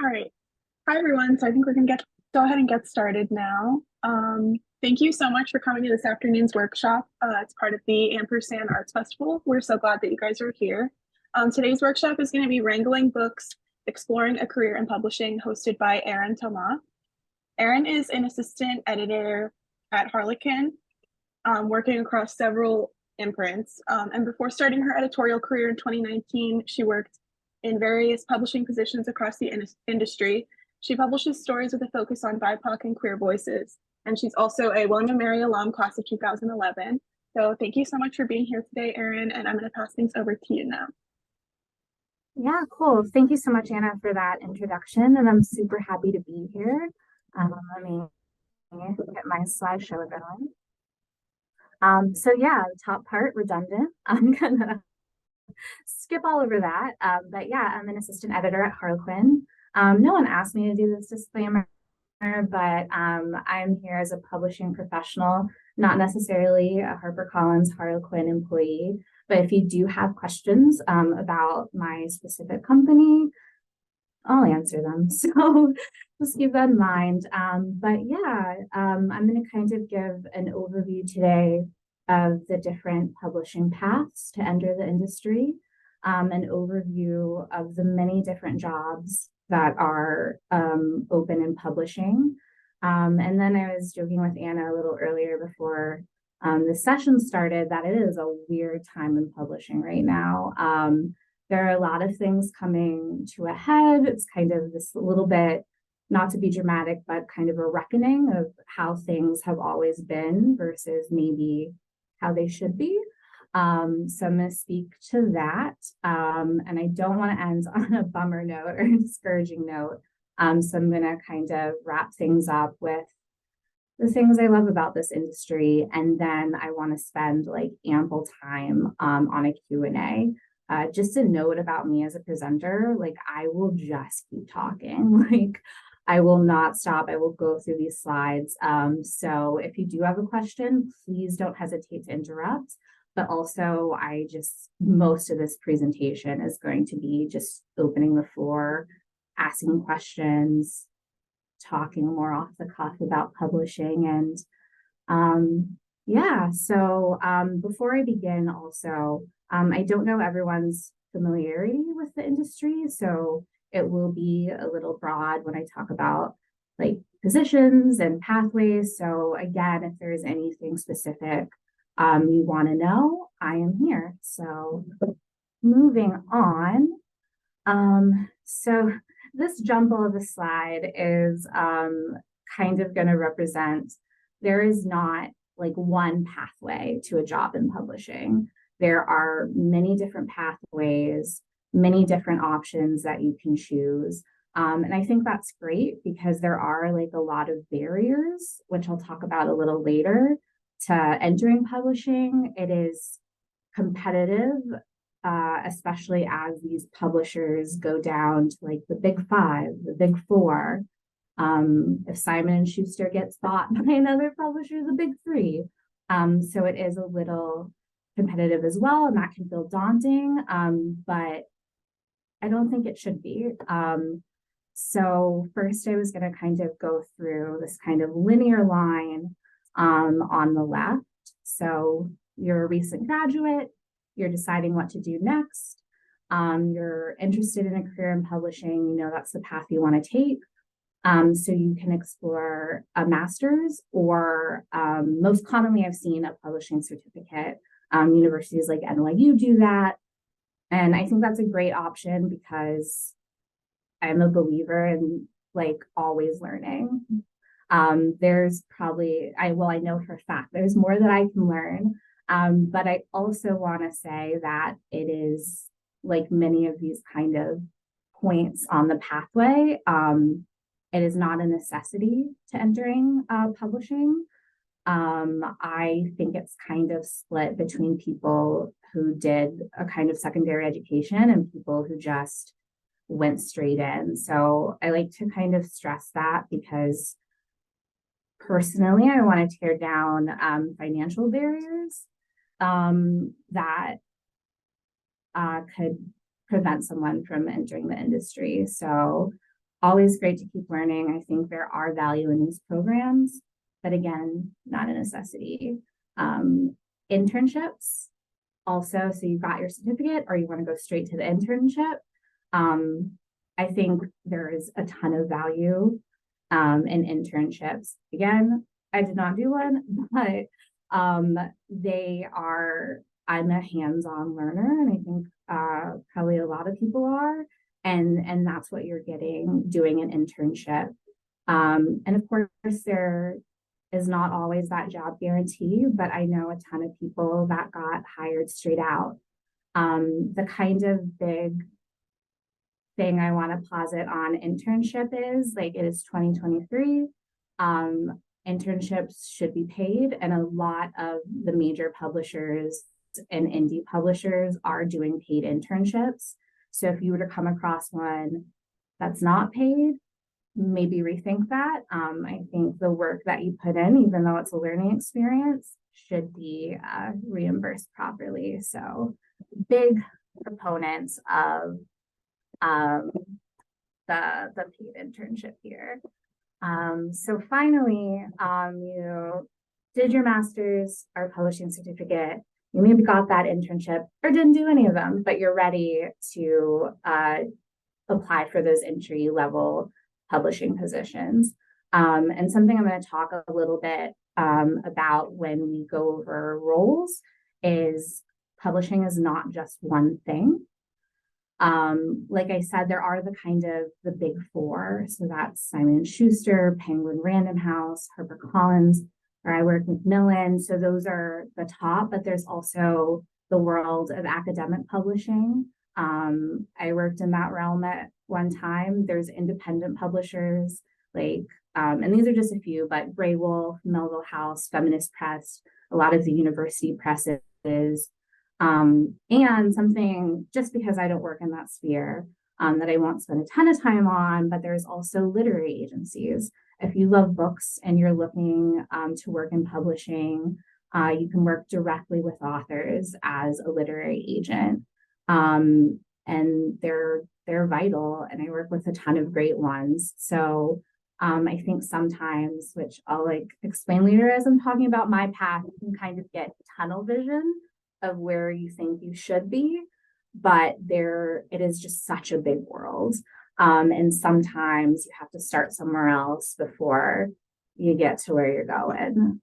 All right. Hi, everyone. So I think we're going to go ahead and get started now. Thank you so much for coming to this afternoon's workshop. It's part of the Ampersand Arts Festival. We're so glad that you guys are here. Today's workshop is going to be Wrangling Books, Exploring a Career in Publishing, hosted by Errin Toma. Errin is an assistant editor at Harlequin, working across several imprints. And before starting her editorial career in 2019, she worked in various publishing positions across the industry. She publishes stories with a focus on BIPOC and queer voices. And she's also a William & Mary alum, class of 2011. So thank you so much for being here today, Errin, and I'm going to pass things over to you now. Yeah, cool. Thank you so much, Anna, for that introduction. And I'm super happy to be here. Let me get my slideshow going. So yeah, the top part, redundant. I'm gonna skip all over that. But yeah, I'm an assistant editor at Harlequin. No one asked me to do this disclaimer, but I'm here as a publishing professional, not necessarily a HarperCollins Harlequin employee. But if you do have questions about my specific company, I'll answer them. So just keep that in mind. But yeah, I'm going to kind of give an overview today of the different publishing paths to enter the industry, an overview of the many different jobs that are open in publishing. And then I was joking with Anna a little earlier before the session started that it is a weird time in publishing right now. There are a lot of things coming to a head. It's kind of this little bit, not to be dramatic, but kind of a reckoning of how things have always been versus maybe how they should be. So I'm going to speak to that. And I don't want to end on a bummer note or a discouraging note. So I'm going to kind of wrap things up with the things I love about this industry. And then I want to spend like ample time on a Q&A. Just a note about me as a presenter, like I will just keep talking. Like I will not stop. I will go through these slides. So if you do have a question, please don't hesitate to interrupt. But also most of this presentation is going to be just opening the floor, asking questions, talking more off the cuff about publishing. And yeah, so before I begin also, I don't know everyone's familiarity with the industry, so it will be a little broad when I talk about like positions and pathways. So again, if there's anything specific you want to know, I am here. So moving on. So this jumble of a slide is kind of going to represent, there is not like one pathway to a job in publishing. There are many different pathways, many different options that you can choose. And I think that's great because there are like a lot of barriers, which I'll talk about a little later, to entering publishing. It is competitive, especially as these publishers go down to like the big five, the big four. If Simon and Schuster gets bought by another publisher, the big three. So it is a little competitive as well, and that can feel daunting, but I don't think it should be. So first I was going to kind of go through this kind of linear line on the left. So you're a recent graduate, you're deciding what to do next, you're interested in a career in publishing, you know that's the path you want to take. So you can explore a master's or most commonly I've seen a publishing certificate. Universities like NYU do that. And I think that's a great option because I'm a believer in like always learning. There's probably, I know for a fact there's more that I can learn. But I also want to say that it is like many of these kind of points on the pathway. It is not a necessity to entering publishing. I think it's kind of split between people who did a kind of secondary education and people who just went straight in. So I like to kind of stress that because personally, I want to tear down financial barriers that could prevent someone from entering the industry. So always great to keep learning. I think there are value in these programs, but again, not a necessity. Internships also, so you got your certificate or you want to go straight to the internship. I think there is a ton of value in internships. Again, I did not do one, but they are, I'm a hands-on learner, and I think probably a lot of people are, and that's what you're getting doing an internship. And of course, there is not always that job guarantee, but I know a ton of people that got hired straight out. The kind of big thing I want to posit on internship is like it is 2023. Internships should be paid, and a lot of the major publishers and indie publishers are doing paid internships. So if you were to come across one that's not paid, maybe rethink that. I think the work that you put in, even though it's a learning experience, should be reimbursed properly. So big proponents of the paid internship here. So finally, you did your master's or publishing certificate. You maybe got that internship or didn't do any of them, but you're ready to apply for those entry level publishing positions. And something I'm going to talk a little bit about when we go over roles is publishing is not just one thing. Like I said, there are the kind of the big four. So that's Simon & Schuster, Penguin Random House, HarperCollins, or I work with Macmillan. So those are the top, but there's also the world of academic publishing. I worked in that realm at one time. There's independent publishers like, and these are just a few, but Grey Wolf, Melville House, Feminist Press, a lot of the university presses. And something, just because I don't work in that sphere, that I won't spend a ton of time on, but there's also literary agencies. If you love books and you're looking to work in publishing, you can work directly with authors as a literary agent. And they're vital, and I work with a ton of great ones. So I think sometimes, which I'll like explain later as I'm talking about my path, you can kind of get tunnel vision of where you think you should be, but it is just such a big world. And sometimes you have to start somewhere else before you get to where you're going.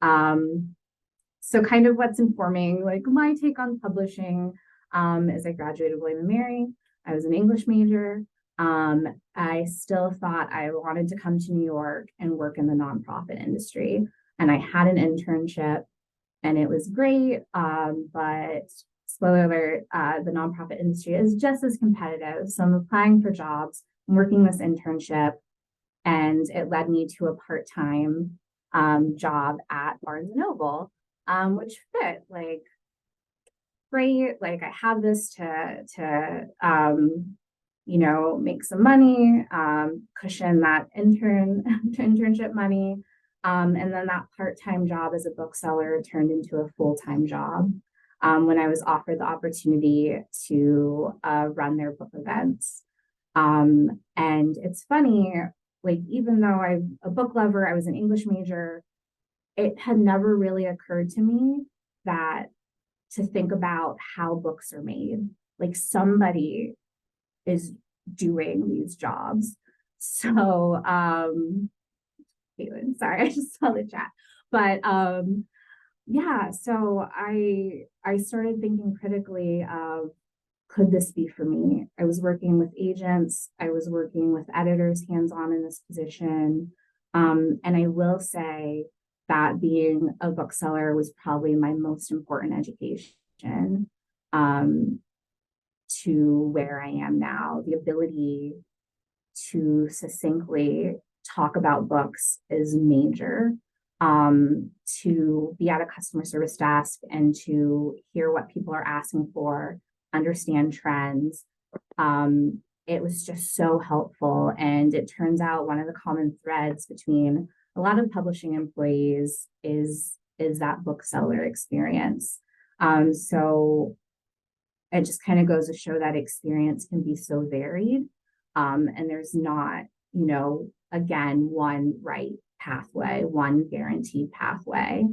So kind of what's informing like my take on publishing is I graduated William & Mary. I was an English major. I still thought I wanted to come to New York and work in the nonprofit industry. And I had an internship and it was great. But spoiler alert, the nonprofit industry is just as competitive. So I'm applying for jobs, I'm working this internship, and it led me to a part-time job at Barnes & Noble, which fit like great. Like I have this to make some money, cushion that internship money. And then that part-time job as a bookseller turned into a full-time job when I was offered the opportunity to run their book events. And it's funny, like even though I'm a book lover, I was an English major, it had never really occurred to me that to think about how books are made. Like somebody is doing these jobs. So Caitlin, sorry, I just saw the chat. But yeah, so I started thinking critically of, could this be for me? I was working with agents, I was working with editors hands-on in this position. And I will say that being a bookseller was probably my most important education to where I am now. The ability to succinctly talk about books is major. To be at a customer service desk and to hear what people are asking for, understand trends. It was just so helpful. And it turns out one of the common threads between a lot of publishing employees is that bookseller experience. So it just kind of goes to show that experience can be so varied. And there's not again, one right pathway, one guaranteed pathway.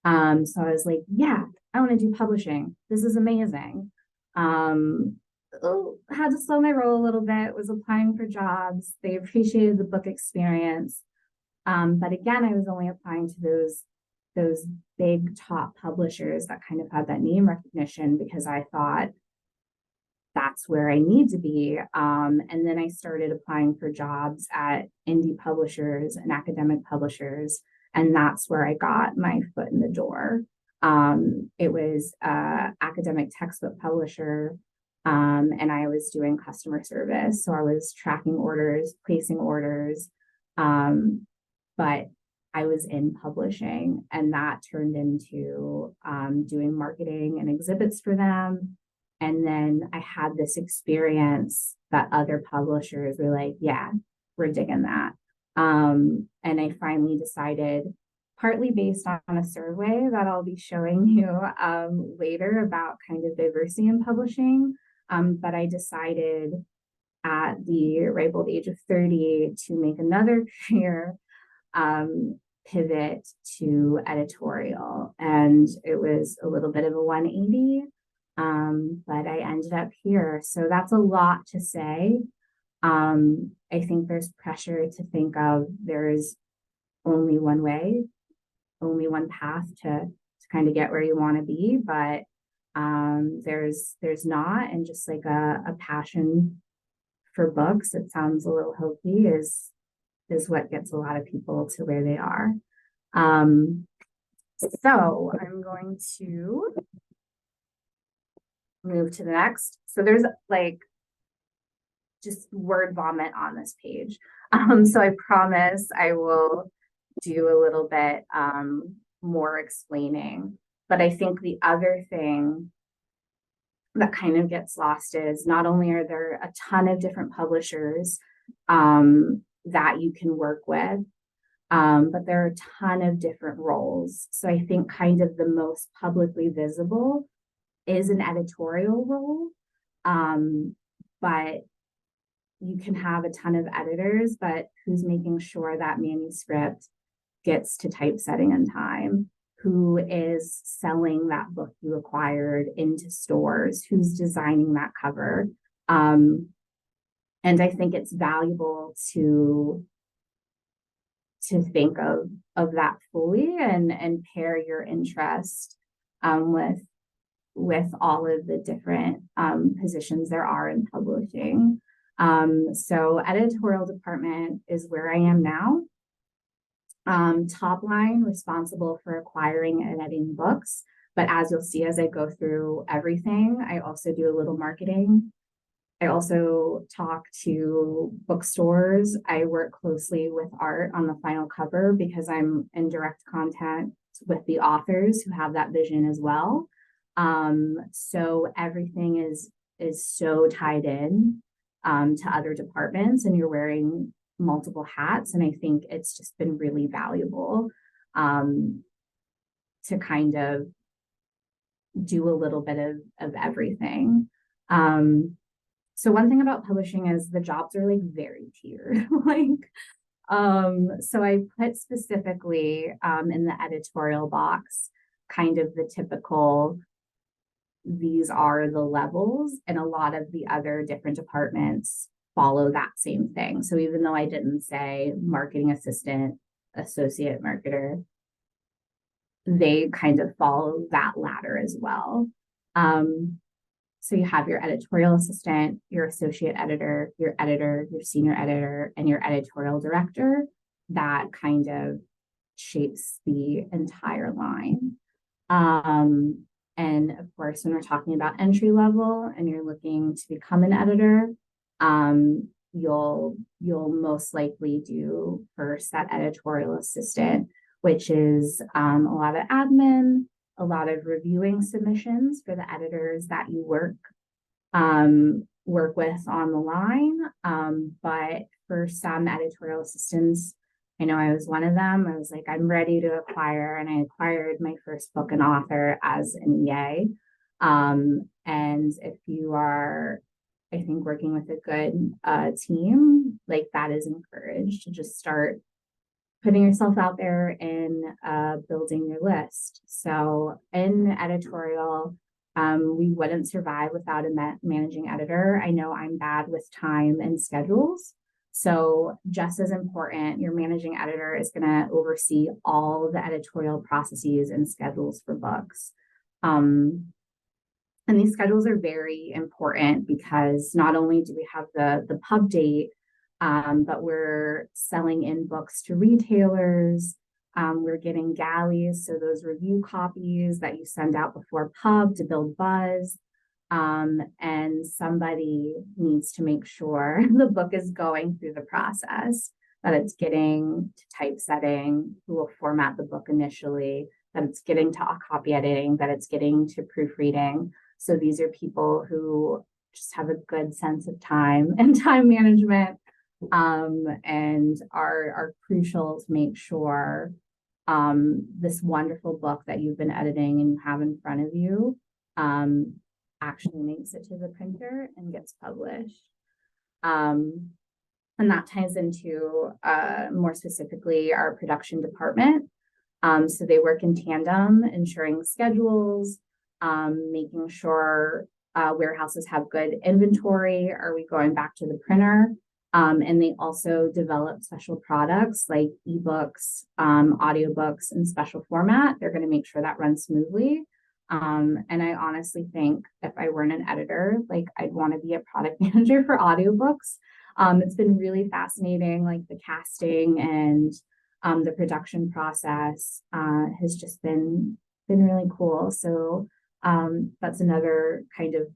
So I was like, yeah, I want to do publishing. This is amazing. Had to slow my roll a little bit, was applying for jobs. They appreciated the book experience. But again, I was only applying to those big top publishers that kind of had that name recognition because I thought that's where I need to be. And then I started applying for jobs at indie publishers and academic publishers. And that's where I got my foot in the door. It was academic textbook publisher, and I was doing customer service. So I was tracking orders, placing orders, but I was in publishing, and that turned into doing marketing and exhibits for them. And then I had this experience that other publishers were like, yeah, we're digging that. And I finally decided, partly based on a survey that I'll be showing you later about kind of diversity in publishing. But I decided at the ripe old age of 30 to make another career pivot to editorial. And it was a little bit of a 180. But I ended up here. So that's a lot to say. I think there's pressure to think of there's only one way, only one path to kind of get where you want to be, but there's not, and just like a passion for books, it sounds a little hokey, is what gets a lot of people to where they are. So I'm going to move to the next. So there's like just word vomit on this page. So I promise I will do a little bit more explaining. But I think the other thing that kind of gets lost is not only are there a ton of different publishers that you can work with, but there are a ton of different roles. So I think kind of the most publicly visible is an editorial role. But you can have a ton of editors, but who's making sure that manuscript gets to typesetting in time? Who is selling that book you acquired into stores? Who's designing that cover? And I think it's valuable to think of that fully and pair your interest with all of the different positions there are in publishing. So editorial department is where I am now. Top line, responsible for acquiring and editing books. But as you'll see as I go through everything, I also do a little marketing. I also talk to bookstores. I work closely with art on the final cover because I'm in direct contact with the authors who have that vision as well. So everything is so tied in to other departments, and you're wearing multiple hats. And I think it's just been really valuable to kind of do a little bit of everything. So one thing about publishing is the jobs are like very tiered. So I put specifically in the editorial box kind of the typical, these are the levels, and a lot of the other different departments follow that same thing. So even though I didn't say marketing assistant, associate marketer, they kind of follow that ladder as well. So you have your editorial assistant, your associate editor, your senior editor, and your editorial director. That kind of shapes the entire line. And of course, when we're talking about entry level and you're looking to become an editor, you'll most likely do first that editorial assistant, which is a lot of admin, a lot of reviewing submissions for the editors that you work with on the line. But for some editorial assistants, I know I was one of them. I was like, I'm ready to acquire, and I acquired my first book and author as an EA. And if I think working with a good team, like that is encouraged to just start putting yourself out there and building your list. So in editorial, we wouldn't survive without a managing editor. I know I'm bad with time and schedules. So just as important, your managing editor is going to oversee all the editorial processes and schedules for books. And these schedules are very important because not only do we have the pub date, but we're selling in books to retailers. We're getting galleys, so those review copies that you send out before pub to build buzz. And somebody needs to make sure the book is going through the process, that it's getting to typesetting, who will format the book initially, that it's getting to copy editing, that it's getting to proofreading. So these are people who just have a good sense of time and time management, and are crucial to make sure this wonderful book that you've been editing and you have in front of you actually makes it to the printer and gets published. And that ties into more specifically our production department. So they work in tandem, ensuring schedules, making sure warehouses have good inventory. Are we going back to the printer? And they also develop special products like ebooks, audiobooks, and special format. They're going to make sure that runs smoothly. And I honestly think if I weren't an editor, like I'd want to be a product manager for audiobooks. It's been really fascinating, like the casting and the production process has just been really cool. So that's another kind of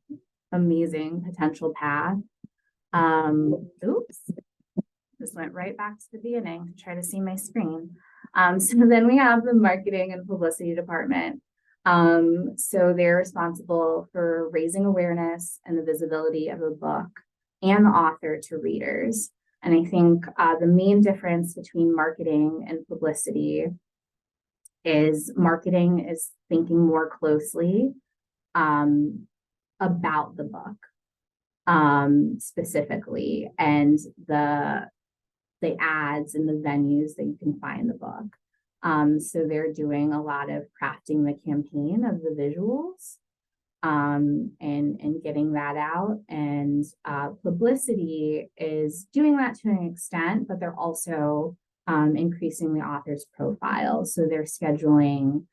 amazing potential path. Oops, this went right back to the beginning to try to see my screen. So then we have the marketing and publicity department. So they're responsible for raising awareness and the visibility of a book and the author to readers. And I think the main difference between marketing and publicity is marketing is thinking more closely about the book specifically, and the ads and the venues that you can find the book. So they're doing a lot of crafting the campaign of the visuals and getting that out. And publicity is doing that to an extent, but they're also increasing the author's profile. So they're scheduling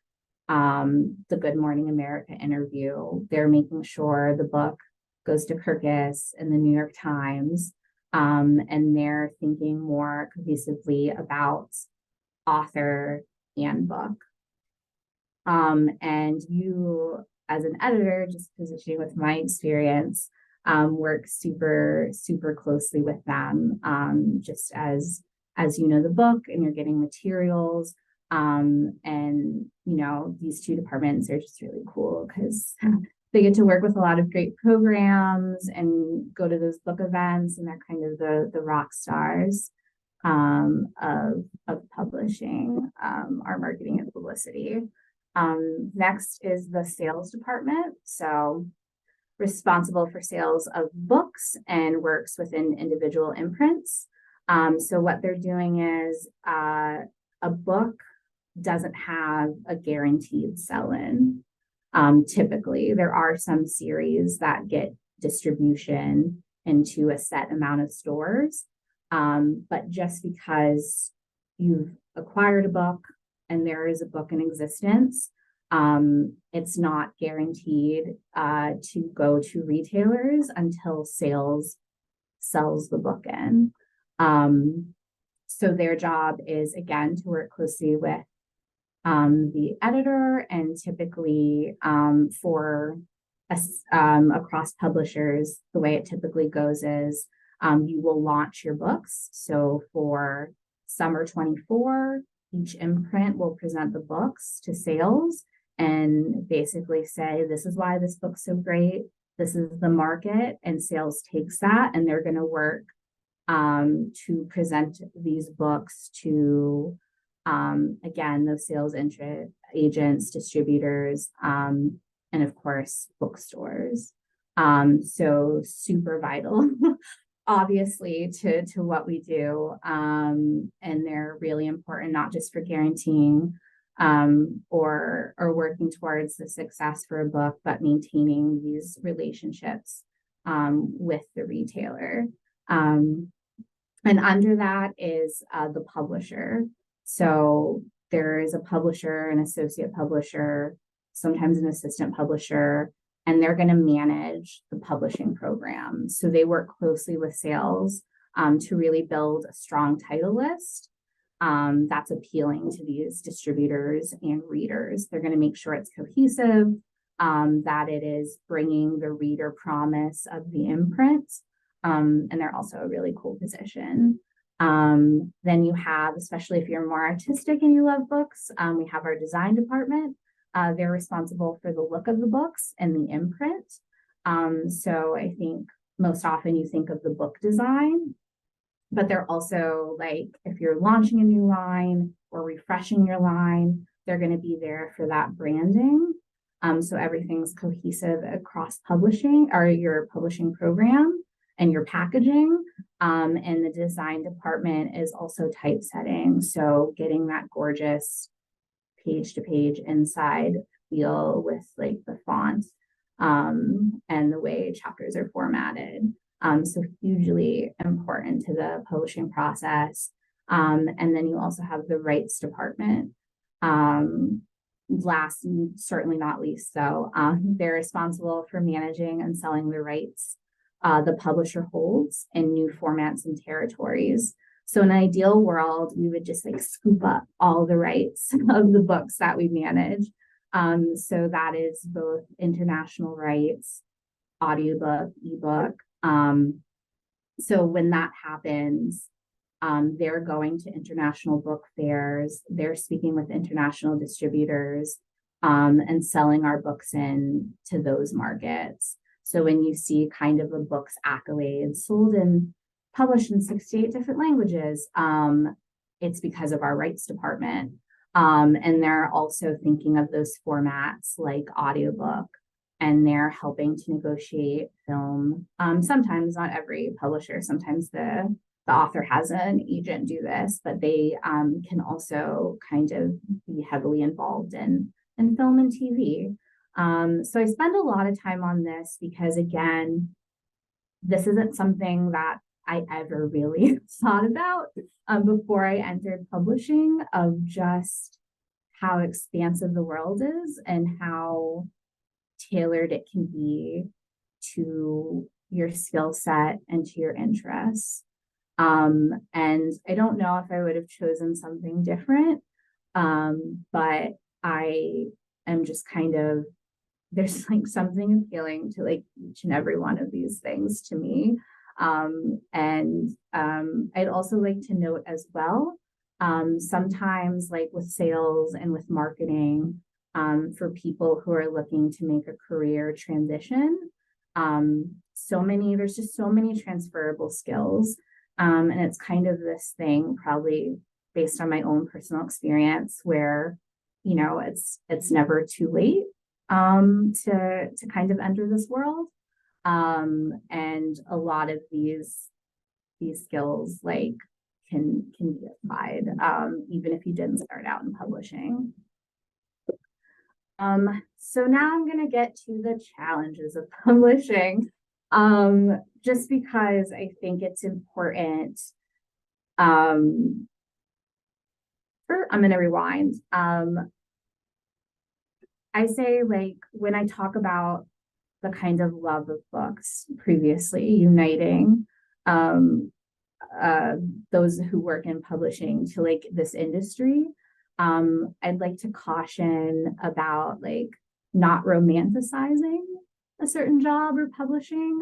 the Good Morning America interview. They're making sure the book goes to Kirkus and the New York Times. And they're thinking more cohesively about author and book. And you, as an editor, just positioning with my experience, work super, super closely with them, just as you know the book and you're getting materials. And, you know, these two departments are just really cool because they get to work with a lot of great programs and go to those book events, and they're kind of the rock stars of publishing, our marketing and publicity. Next is the sales department. So responsible for sales of books and works within individual imprints. So what they're doing is a book doesn't have a guaranteed sell-in. Typically, there are some series that get distribution into a set amount of stores. But just because you've acquired a book and there is a book in existence, it's not guaranteed to go to retailers until sales sells the book in. So their job is, again, to work closely with the editor, and typically for across publishers, the way it typically goes is you will launch your books. So for summer 24, each imprint will present the books to sales and basically say, this is why this book's so great. This is the market, and sales takes that and they're going to work to present these books to, again, those sales agents, distributors, and of course, bookstores. So super vital, obviously, to what we do. And they're really important, not just for guaranteeing or working towards the success for a book, but maintaining these relationships with the retailer. And under that is the publisher. So there is a publisher, an associate publisher, sometimes an assistant publisher, and they're going to manage the publishing program. So they work closely with sales to really build a strong title list that's appealing to these distributors and readers. They're going to make sure it's cohesive, that it is bringing the reader promise of the imprint. And they're also a really cool position. Then you have, especially if you're more artistic and you love books, we have our design department. They're responsible for the look of the books and the imprint. So I think most often you think of the book design, but they're also like, if you're launching a new line or refreshing your line, they're going to be there for that branding. So everything's cohesive across publishing or your publishing program and your packaging. And the design department is also typesetting. So getting that gorgeous page to page inside feel with like the font and the way chapters are formatted. So hugely important to the publishing process. And then you also have the rights department. Last and certainly not least, though, they're responsible for managing and selling the rights the publisher holds in new formats and territories. So in an ideal world, we would just like scoop up all the rights of the books that we manage. So that is both international rights, audiobook, ebook. So when that happens, they're going to international book fairs, they're speaking with international distributors, and selling our books in to those markets. So when you see kind of a book's accolades sold and published in 68 different languages, it's because of our rights department. And they're also thinking of those formats like audiobook, and they're helping to negotiate film. Sometimes, not every publisher, sometimes the author has an agent do this, but they can also kind of be heavily involved in film and TV. So I spend a lot of time on this because, again, this isn't something that I ever really thought about before I entered publishing, of just how expansive the world is and how tailored it can be to your skill set and to your interests. And I don't know if I would have chosen something different, but I am just kind of, there's like something appealing to like each and every one of these things to me. I'd also like to note as well, sometimes like with sales and with marketing, for people who are looking to make a career transition, there's just so many transferable skills. And it's kind of this thing, probably based on my own personal experience, where, you know, it's never too late to kind of enter this world. And a lot of these skills like can be applied, even if you didn't start out in publishing. So now I'm going to get to the challenges of publishing, just because I think it's important. I'm going to rewind. I say, like, when I talk about the kind of love of books previously uniting those who work in publishing to like this industry, I'd like to caution about like not romanticizing a certain job or publishing.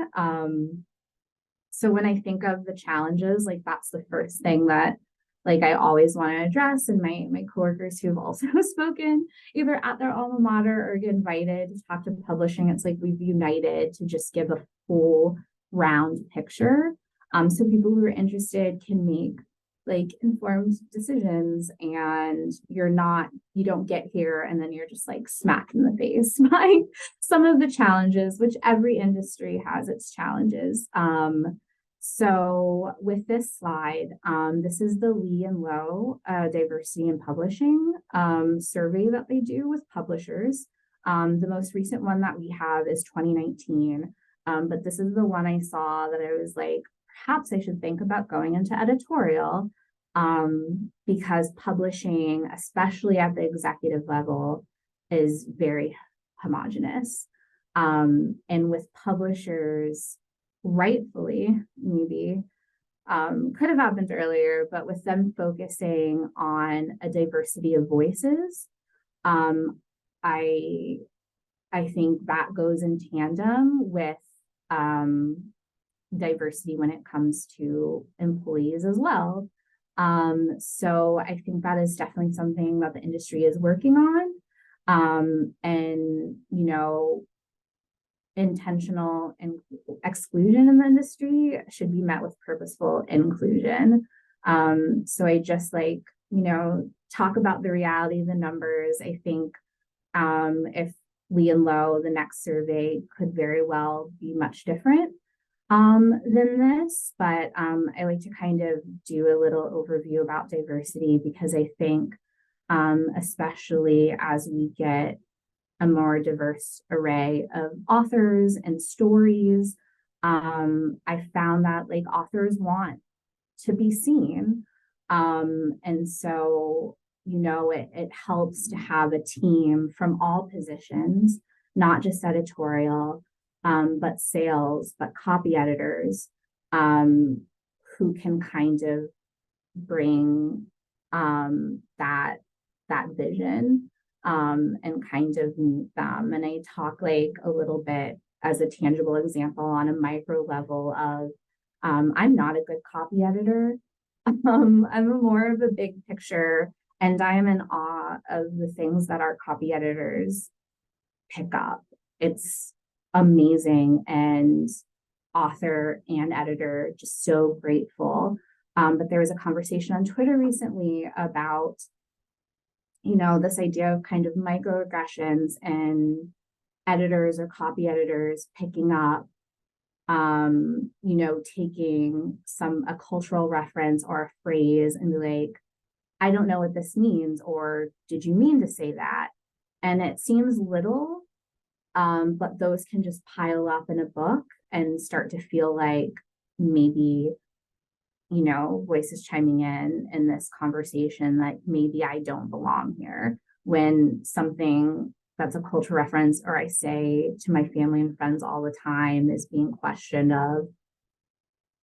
So when I think of the challenges, like that's the first thing that like I always want to address. And my coworkers who have also spoken either at their alma mater or get invited to talk to publishing, it's like we've united to just give a full round picture. So people who are interested can make like informed decisions, and you don't get here and then you're just like smacked in the face by some of the challenges, which every industry has its challenges. So with this slide, this is the Lee and Low diversity in publishing survey that they do with publishers. The most recent one that we have is 2019. But this is the one I saw that I was like, perhaps I should think about going into editorial, because publishing, especially at the executive level, is very homogenous. And with publishers, rightfully, maybe, could have happened earlier, but with them focusing on a diversity of voices, I think that goes in tandem with diversity when it comes to employees as well. So I think that is definitely something that the industry is working on. And, you know, intentional exclusion in the industry should be met with purposeful inclusion. So I just like, you know, talk about the reality of the numbers. I think if Lee and Low, the next survey could very well be much different than this, but I like to kind of do a little overview about diversity because I think, especially as we get a more diverse array of authors and stories, I found that like authors want to be seen. And so, you know, it helps to have a team from all positions, not just editorial, but sales, but copy editors, who can kind of bring that vision and kind of meet them. And I talk like a little bit as a tangible example on a micro level of I'm not a good copy editor. I'm more of a big picture, and I am in awe of the things that our copy editors pick up. It's amazing, and author and editor just so grateful. But there was a conversation on Twitter recently about, you know, this idea of kind of microaggressions and editors or copy editors picking up, you know, taking a cultural reference or a phrase and be like, I don't know what this means, or did you mean to say that? And it seems little, but those can just pile up in a book and start to feel like maybe, you know, voices chiming in this conversation, like maybe I don't belong here, when something that's a cultural reference, or I say to my family and friends all the time, is being questioned of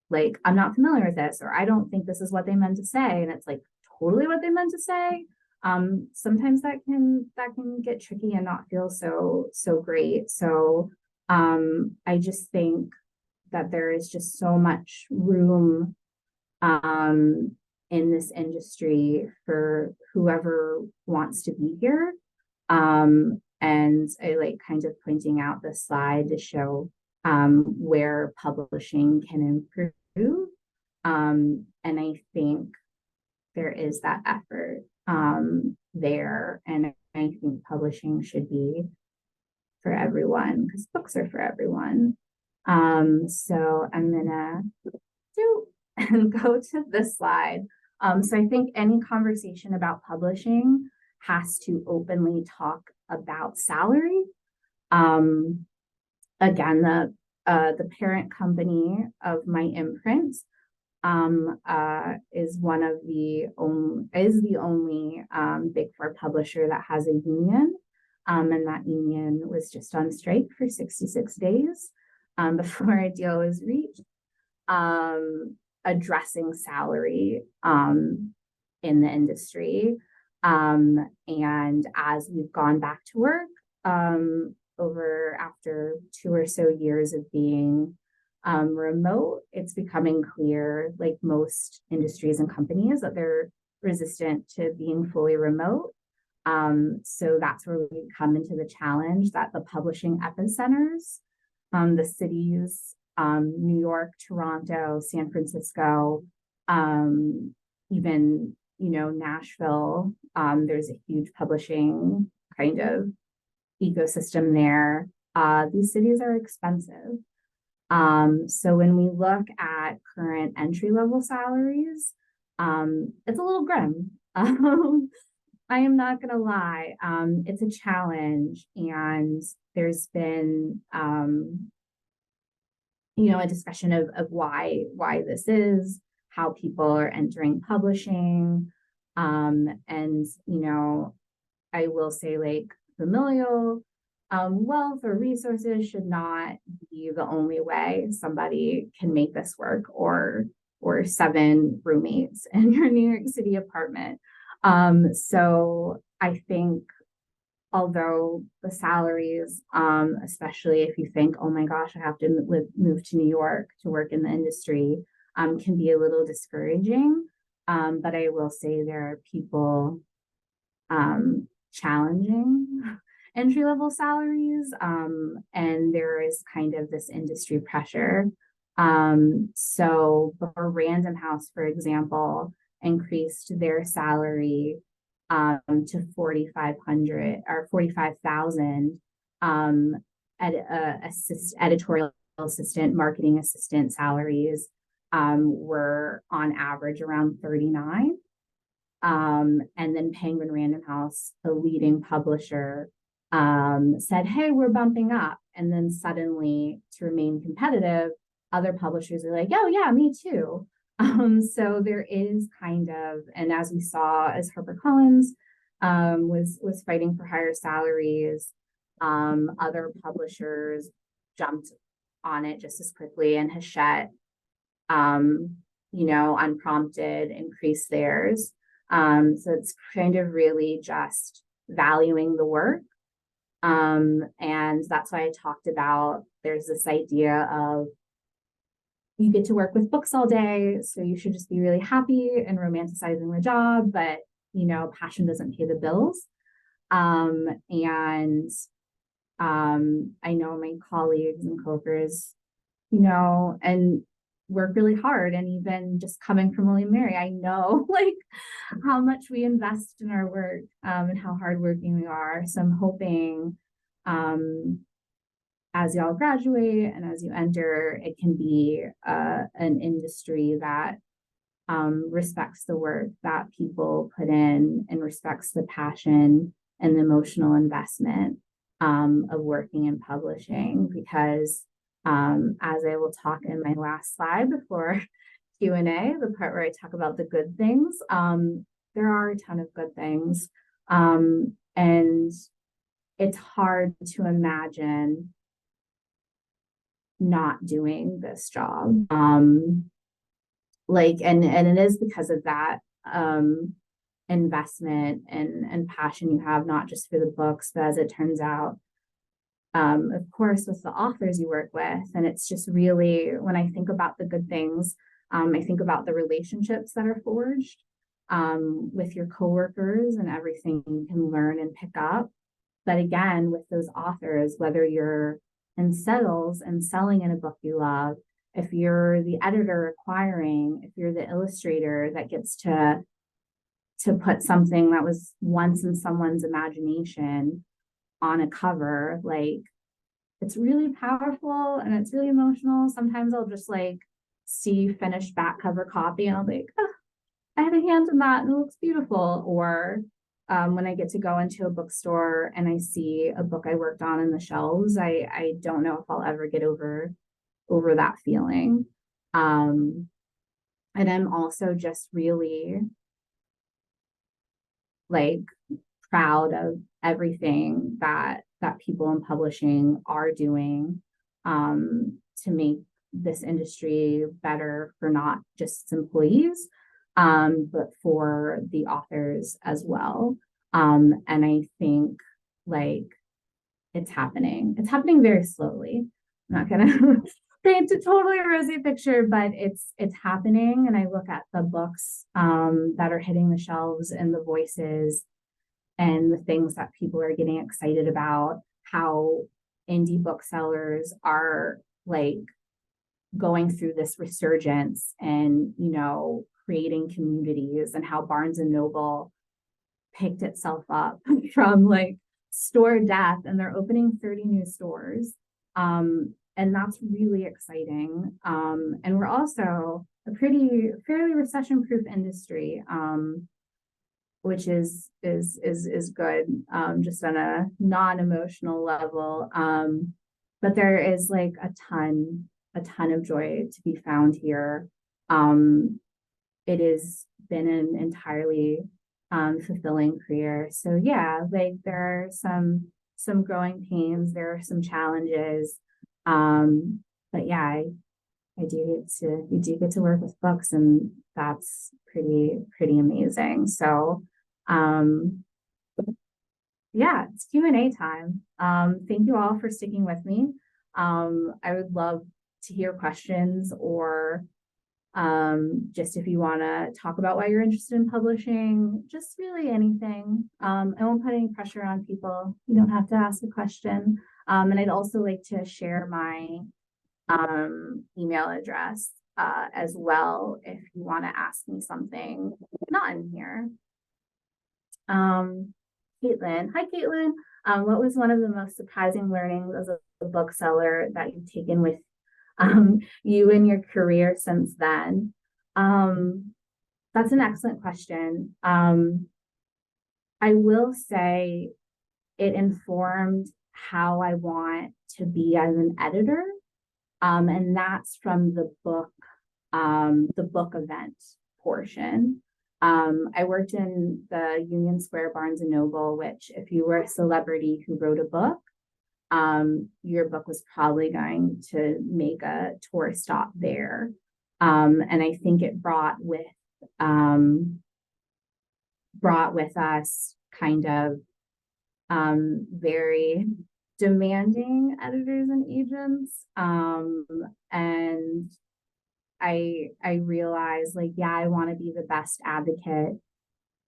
like, I'm not familiar with this, or I don't think this is what they meant to say. And it's like totally what they meant to say. Sometimes that can get tricky and not feel so great. So I just think that there is just so much room in this industry for whoever wants to be here. And I like kind of pointing out this slide to show where publishing can improve. And I think there is that effort there. And I think publishing should be for everyone, because books are for everyone. So I'm gonna do and go to this slide. So I think any conversation about publishing has to openly talk about salary. Again, the parent company of my imprint is the only Big Four publisher that has a union. And that union was just on strike for 66 days before a deal was reached, addressing salary in the industry. And as we've gone back to work after 2 or so years of being remote, it's becoming clear, like most industries and companies, that they're resistant to being fully remote. So that's where we come into the challenge that the publishing epicenters, the cities, New York, Toronto, San Francisco, even, Nashville, there's a huge publishing kind of ecosystem there. These cities are expensive. So when we look at current entry level salaries, it's a little grim. I am not going to lie. It's a challenge, and there's been, a discussion of why this is, how people are entering publishing, and I will say, like, familial wealth or resources should not be the only way somebody can make this work, or 7 roommates in your New York City apartment. So I think, although the salaries, especially if you think, oh my gosh, I have to move to New York to work in the industry, can be a little discouraging. But I will say there are people challenging entry level salaries, and there is kind of this industry pressure. So for Random House, for example, increased their salary to 4,500 or 45,000. Editorial assistant, marketing assistant salaries were on average around 39. And then Penguin Random House, the leading publisher, said, hey, we're bumping up. And then suddenly, to remain competitive, other publishers are like, oh yeah, me too. So there is kind of, and as we saw, as HarperCollins was fighting for higher salaries, other publishers jumped on it just as quickly, and Hachette, unprompted, increased theirs. So it's kind of really just valuing the work. And that's why I talked about, there's this idea of, you get to work with books all day, so you should just be really happy and romanticizing the job, but passion doesn't pay the bills. And I know my colleagues and coworkers, and work really hard. And even just coming from William Mary, I know like how much we invest in our work, and how hardworking we are. So I'm hoping, as y'all graduate and as you enter, it can be an industry that respects the work that people put in, and respects the passion and the emotional investment of working in publishing. Because as I will talk in my last slide before Q&A, the part where I talk about the good things, there are a ton of good things. And it's hard to imagine not doing this job. And it is because of that investment and passion you have, not just for the books, but as it turns out, of course, with the authors you work with. And it's just really, when I think about the good things, I think about the relationships that are forged with your coworkers and everything you can learn and pick up. But again, with those authors, whether you're in sales and selling in a book you love, if you're the editor acquiring, if you're the illustrator that gets to put something that was once in someone's imagination on a cover, like, it's really powerful and it's really emotional. Sometimes I'll just like see finished back cover copy and I'll be like, oh, I had a hand in that and it looks beautiful. Or when I get to go into a bookstore and I see a book I worked on in the shelves, I don't know if I'll ever get over that feeling. And I'm also just really like proud of everything that people in publishing are doing to make this industry better for not just its employees, but for the authors as well. And I think like it's happening very slowly. I'm not gonna paint a totally rosy picture, but it's happening. And I look at the books that are hitting the shelves, and the voices and the things that people are getting excited about, how indie booksellers are like going through this resurgence and creating communities and how Barnes and Noble picked itself up from like store death, and they're opening 30 new stores. And that's really exciting. And we're also a fairly recession-proof industry, which is good, just on a non-emotional level. But there is like a ton of joy to be found here. It has been an entirely fulfilling career. So yeah, like there are some growing pains, there are some challenges. But yeah, you do get to work with books, and that's pretty amazing. So yeah, it's Q&A time. Thank you all for sticking with me. I would love to hear questions, or just if you want to talk about why you're interested in publishing, just really anything. I won't put any pressure on people. You don't have to ask a question. And I'd also like to share my email address as well if you want to ask me something not in here. Caitlin. Hi, Caitlin. What was one of the most surprising learnings as a bookseller that you've taken with you in your career since then? That's an excellent question. I will say it informed how I want to be as an editor. And that's from the book event portion. I worked in the Union Square Barnes and Noble, which if you were a celebrity who wrote a book, your book was probably going to make a tour stop there. And I think it brought with us kind of very demanding editors and agents. And I realized like, yeah, I want to be the best advocate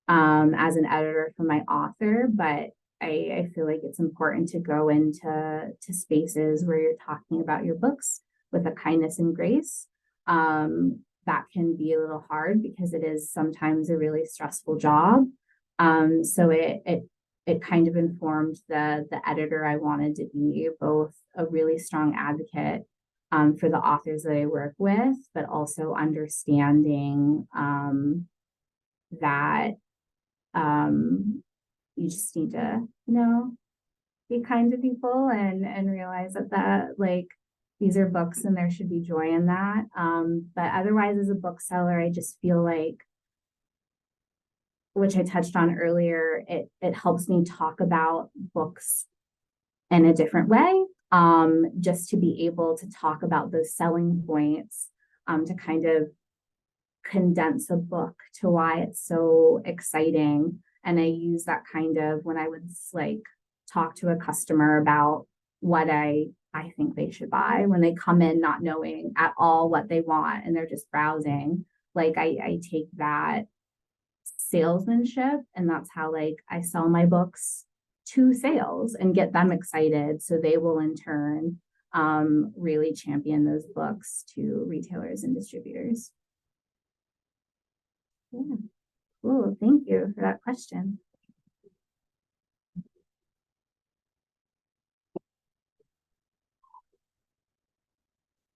as an editor for my author, but I feel like it's important to go into spaces where you're talking about your books with a kindness and grace. That can be a little hard because it is sometimes a really stressful job. So it kind of informed the editor I wanted to be, both a really strong advocate for the authors that I work with, but also understanding that you just need to, be kind to people and realize that like these are books and there should be joy in that. But otherwise, as a bookseller, I just feel like, which I touched on earlier, it helps me talk about books in a different way, just to be able to talk about those selling points, to kind of condense a book to why it's so exciting. And I use that kind of when I would like talk to a customer about what I think they should buy when they come in not knowing at all what they want and they're just browsing. Like I take that salesmanship, and that's how like I sell my books to sales and get them excited, so they will in turn really champion those books to retailers and distributors. Yeah, cool. Thank you for that question.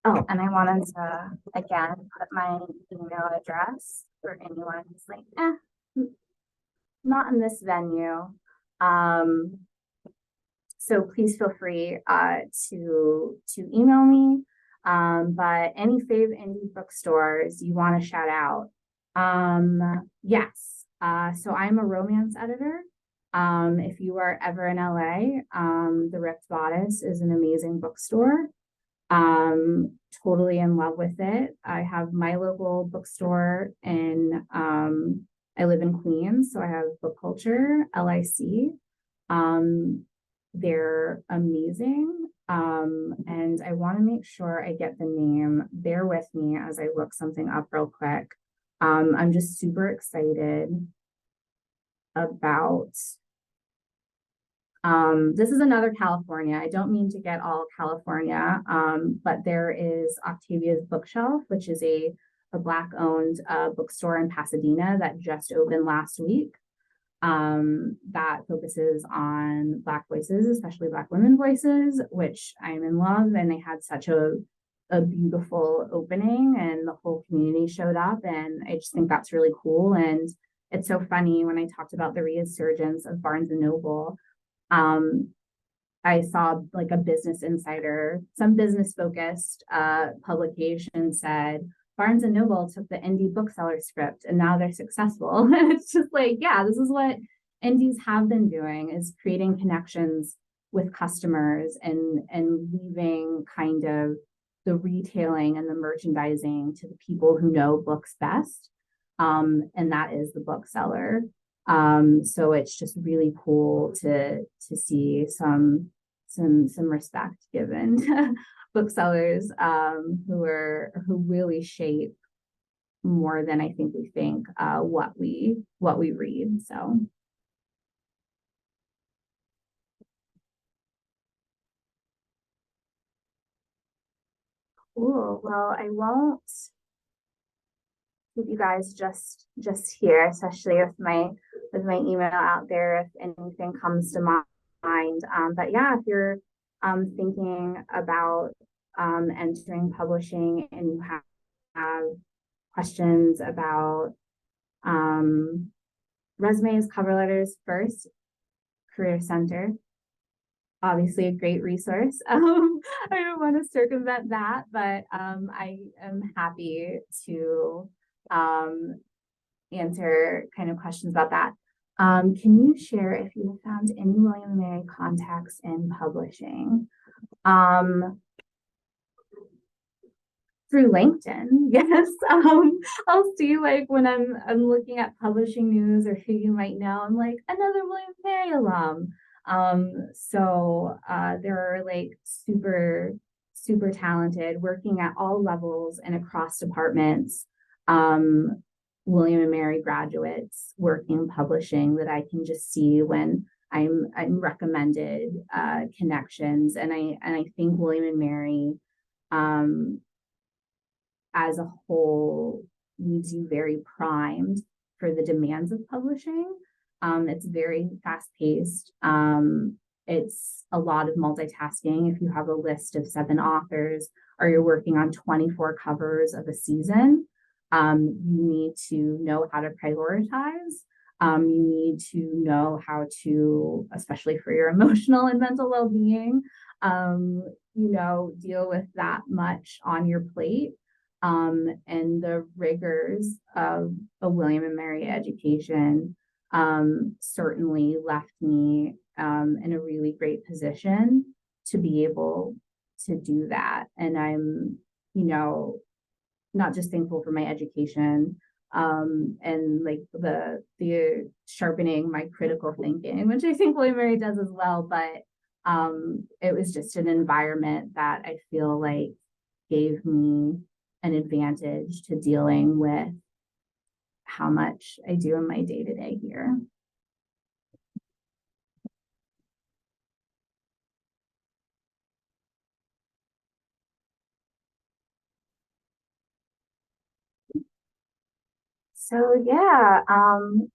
Oh, and I wanted to again put my email address for anyone who's like, not in this venue. So please feel free to email me. But any fave indie bookstores you want to shout out? Yes. So I'm a romance editor. If you are ever in LA, the Ripped Bodice is an amazing bookstore. Totally in love with it. I have my local bookstore in I live in Queens, so I have Book Culture, LIC. They're amazing. And I want to make sure I get the name. Bear with me as I look something up real quick. I'm just super excited about this is another California. I don't mean to get all California, but there is Octavia's Bookshelf, which is a Black-owned bookstore in Pasadena that just opened last week, that focuses on Black voices, especially Black women voices, which I'm in love. And they had such a beautiful opening, and the whole community showed up, and I just think that's really cool. And it's so funny, when I talked about the resurgence of Barnes and Noble, I saw like a Business Insider, some business focused publication said Barnes and Noble took the indie bookseller script and now they're successful. And it's just like, yeah, this is what indies have been doing, is creating connections with customers and leaving kind of the retailing and the merchandising to the people who know books best. And that is the bookseller. So it's just really cool to see some respect given to booksellers who really shape more than I think we think what we read. So cool. Well, I won't keep you guys just here, especially with my email out there if anything comes to mind. But yeah, if you're thinking about entering publishing and you have questions about resumes, cover letters, first, Career Center, obviously a great resource. I don't want to circumvent that, but I am happy to answer kind of questions about that. Can you share if you have found any William and Mary contacts in publishing? Through LinkedIn, yes. I'll see, like, when I'm looking at publishing news or who you might know, I'm like, another William and Mary alum. So there are like super talented, working at all levels and across departments, William and Mary graduates working in publishing that I can just see when I'm recommended connections. And I think William and Mary as a whole leaves you very primed for the demands of publishing. It's very fast paced. It's a lot of multitasking. If you have a list of 7 authors or you're working on 24 covers of a season, you need to know how to prioritize. You need to know how to, especially for your emotional and mental well-being, deal with that much on your plate. And the rigors of a William and Mary education certainly left me in a really great position to be able to do that. And I'm, not just thankful for my education and like the sharpening my critical thinking, which I think William and Mary does as well, but it was just an environment that I feel like gave me an advantage to dealing with how much I do in my day-to-day here. So yeah,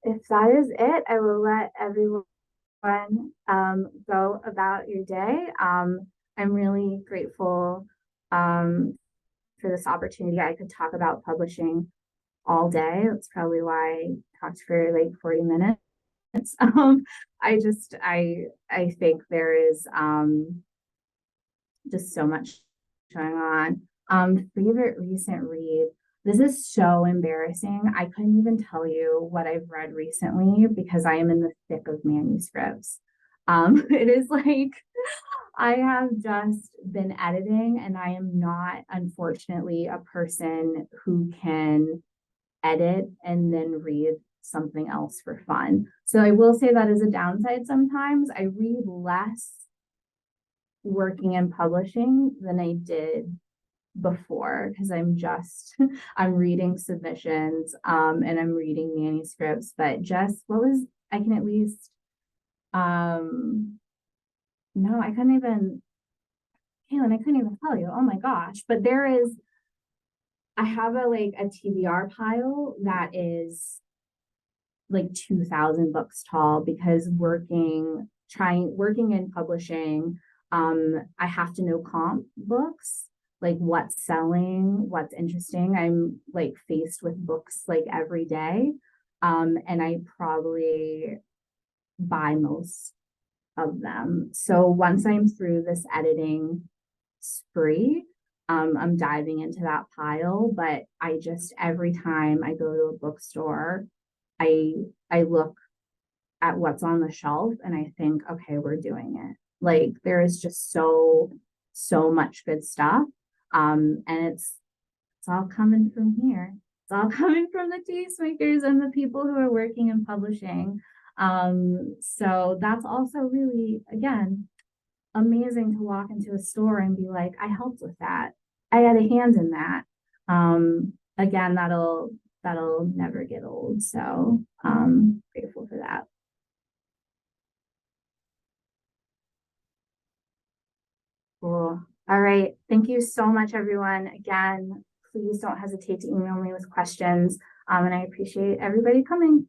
if that is it, I will let everyone go about your day. I'm really grateful for this opportunity. I could talk about publishing all day. That's probably why I talked for like 40 minutes. I think there is just so much going on. Favorite recent read. This is so embarrassing. I couldn't even tell you what I've read recently because I am in the thick of manuscripts. It is like I have just been editing, and I am not, unfortunately, a person who can edit and then read something else for fun. So I will say that is a downside sometimes. I read less working in publishing than I did before because I'm reading submissions and I'm reading manuscripts, but just I can at least no, I couldn't even Kaylin, I couldn't even tell you. Oh my gosh. But there is I have a TBR pile that is like 2,000 books tall because working in publishing, I have to know comp books, like what's selling, what's interesting. I'm like faced with books like every day. And I probably buy most of them. So once I'm through this editing spree, I'm diving into that pile. But I just every time I go to a bookstore, I I look at what's on the shelf and I think, okay, we're doing it. Like there is just so much good stuff. And it's all coming from here. It's all coming from the tastemakers and the people who are working in publishing. So that's also really, again, amazing to walk into a store and be like, I helped with that. I had a hand in that. Again, that'll never get old. So grateful for that. Cool. All right. Thank you so much, everyone. Again, please don't hesitate to email me with questions. And I appreciate everybody coming.